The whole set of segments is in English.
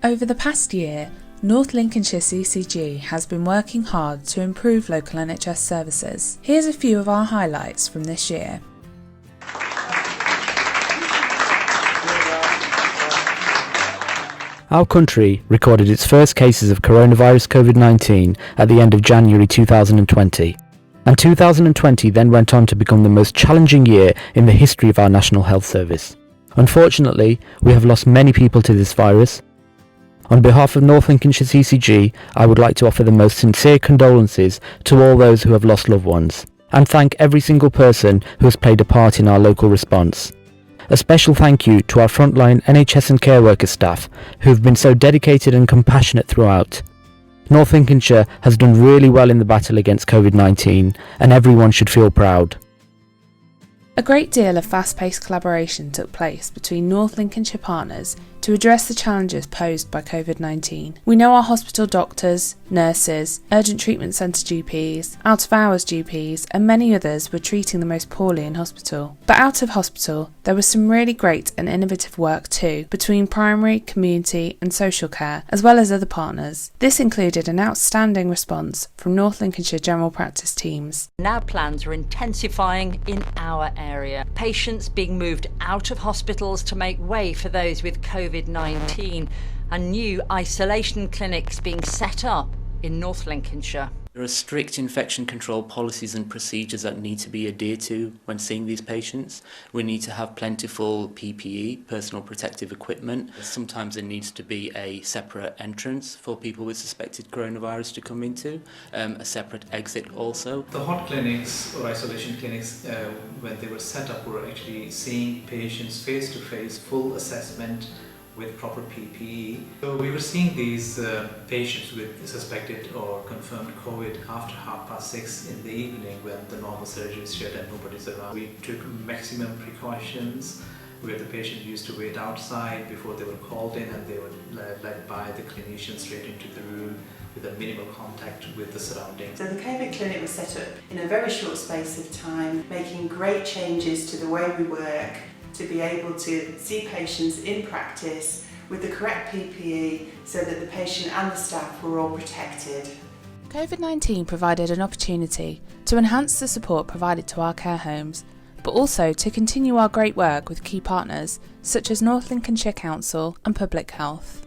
Over the past year, North Lincolnshire CCG has been working hard to improve local NHS services. Here's a few of our highlights from this year. Our country recorded its first cases of coronavirus COVID-19 at the end of January 2020, and 2020 then went on to become the most challenging year in the history of our National Health Service. Unfortunately, we have lost many people to this virus. On behalf of North Lincolnshire CCG, I would like to offer the most sincere condolences to all those who have lost loved ones, and thank every single person who has played a part in our local response. A special thank you to our frontline NHS and care worker staff who have been so dedicated and compassionate throughout. North Lincolnshire has done really well in the battle against COVID-19, and everyone should feel proud. A great deal of fast-paced collaboration took place between North Lincolnshire partners to address the challenges posed by COVID-19. We know our hospital doctors, nurses, urgent treatment centre GPs, out-of-hours GPs and many others were treating the most poorly in hospital. But out of hospital, there was some really great and innovative work too between primary, community and social care, as well as other partners. This included an outstanding response from North Lincolnshire general practice teams. Now plans are intensifying in our area. Patients being moved out of hospitals to make way for those with COVID-19 and new isolation clinics being set up in North Lincolnshire. There are strict infection control policies and procedures that need to be adhered to when seeing these patients. We need to have plentiful PPE, personal protective equipment. Sometimes there needs to be a separate entrance for people with suspected coronavirus to come into, a separate exit also. The hot clinics or isolation clinics, when they were set up, were actually seeing patients face to face, full assessment with proper PPE. So we were seeing these patients with suspected or confirmed COVID after 6:30 in the evening when the normal surgery is shut and nobody's around. We took maximum precautions where the patient used to wait outside before they were called in, and they were led by the clinician straight into the room with a minimal contact with the surroundings. So the COVID clinic was set up in a very short space of time, making great changes to the way we work, to be able to see patients in practice with the correct PPE so that the patient and the staff were all protected. COVID-19 provided an opportunity to enhance the support provided to our care homes, but also to continue our great work with key partners such as North Lincolnshire Council and Public Health.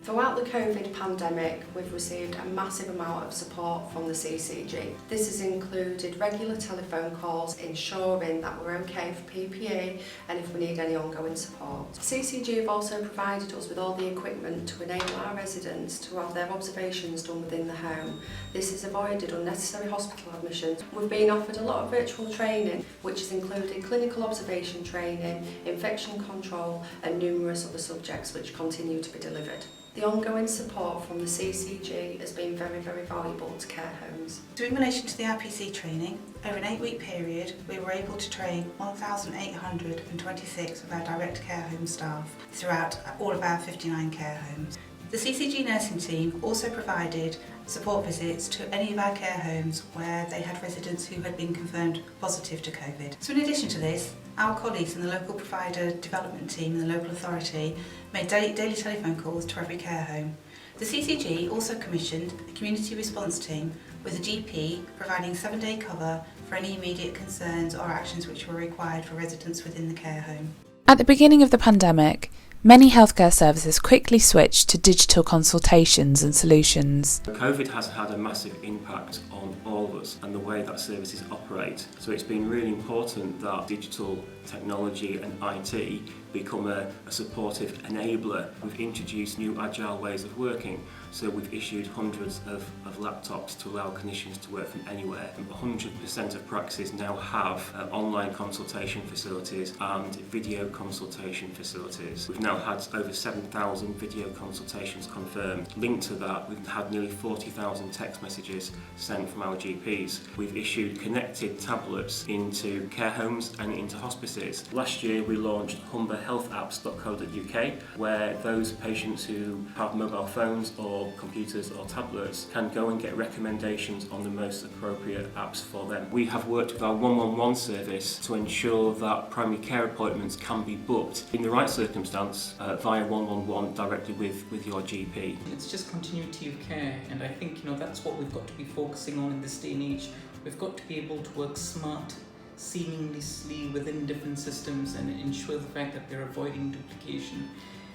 Throughout the COVID pandemic, we've received a massive amount of support from the CCG. This has included regular telephone calls ensuring that we're okay for PPE and if we need any ongoing support. CCG have also provided us with all the equipment to enable our residents to have their observations done within the home. This has avoided unnecessary hospital admissions. We've been offered a lot of virtual training, which has included clinical observation training, infection control and numerous other subjects which continue to be delivered. The ongoing support from the CCG has been very, very valuable to care homes. So in relation to the RPC training, over an 8-week period we were able to train 1,826 of our direct care home staff throughout all of our 59 care homes. The CCG nursing team also provided support visits to any of our care homes where they had residents who had been confirmed positive to COVID. So in addition to this, our colleagues in the local provider development team and the local authority made daily telephone calls to every care home. The CCG also commissioned a community response team with a GP providing 7-day cover for any immediate concerns or actions which were required for residents within the care home. At the beginning of the pandemic, many healthcare services quickly switched to digital consultations and solutions. COVID has had a massive impact on all of us and the way that services operate. So it's been really important that digital technology and IT become a supportive enabler. We've introduced new agile ways of working. So we've issued hundreds of laptops to allow clinicians to work from anywhere. 100% of practices now have online consultation facilities and video consultation facilities. We've now had over 7,000 video consultations confirmed. Linked to that, we've had nearly 40,000 text messages sent from our GPs. We've issued connected tablets into care homes and into hospices. Last year we launched humberhealthapps.co.uk, where those patients who have mobile phones or or computers or tablets can go and get recommendations on the most appropriate apps for them. We have worked with our 111 service to ensure that primary care appointments can be booked in the right circumstance via 111 directly with your GP. It's just continuity of care, and I think that's what we've got to be focusing on in this day and age. We've got to be able to work smart, seamlessly within different systems and ensure the fact that we're avoiding duplication.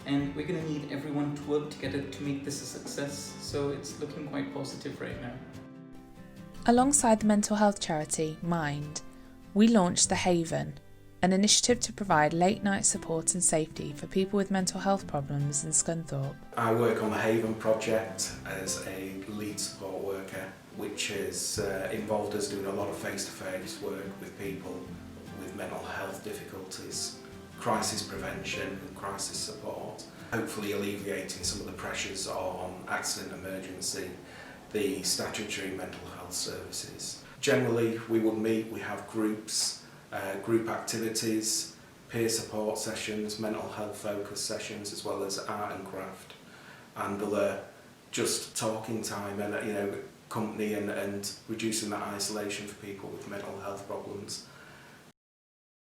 And we're going to need everyone to work together to make this a success, so it's looking quite positive right now. Alongside the mental health charity Mind, we launched The Haven, an initiative to provide late night support and safety for people with mental health problems in Scunthorpe. I work on the Haven project as a lead support worker, which has involved us doing a lot of face-to-face work with people with mental health difficulties, crisis prevention and crisis support, hopefully alleviating some of the pressures on accident emergency, the statutory mental health services. Generally we would meet, we have groups, group activities, peer support sessions, mental health focus sessions, as well as art and craft, and just talking time and company and reducing that isolation for people with mental health problems.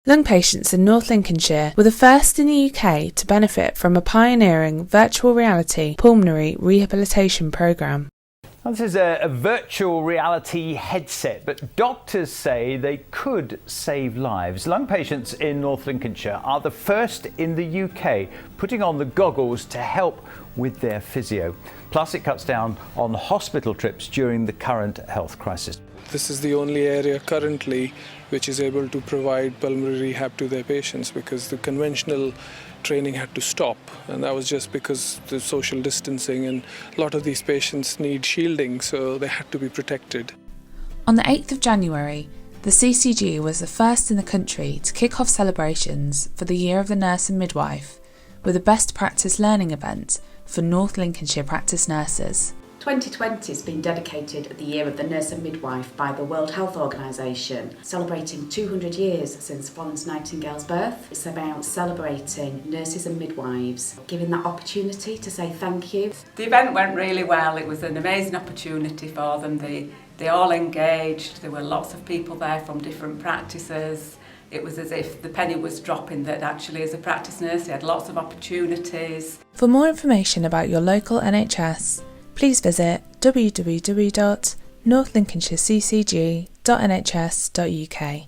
Lung patients in North Lincolnshire were the first in the UK to benefit from a pioneering virtual reality pulmonary rehabilitation programme. This is a virtual reality headset, but doctors say they could save lives. Lung patients in North Lincolnshire are the first in the UK putting on the goggles to help with their physio. Plus, it cuts down on hospital trips during the current health crisis. This is the only area currently which is able to provide pulmonary rehab to their patients, because the conventional training had to stop, and that was just because the social distancing, and a lot of these patients need shielding, so they had to be protected. On the 8th of January, the CCG was the first in the country to kick off celebrations for the Year of the Nurse and Midwife with a best practice learning event for North Lincolnshire practice nurses. 2020 has been dedicated the Year of the Nurse and Midwife by the World Health Organisation, celebrating 200 years since Florence Nightingale's birth. It's about celebrating nurses and midwives, giving that opportunity to say thank you. The event went really well. It was an amazing opportunity for them. They all engaged. There were lots of people there from different practices. It was as if the penny was dropping that actually as a practice nurse they had lots of opportunities. For more information about your local NHS, please visit www.northlincolnshireccg.nhs.uk.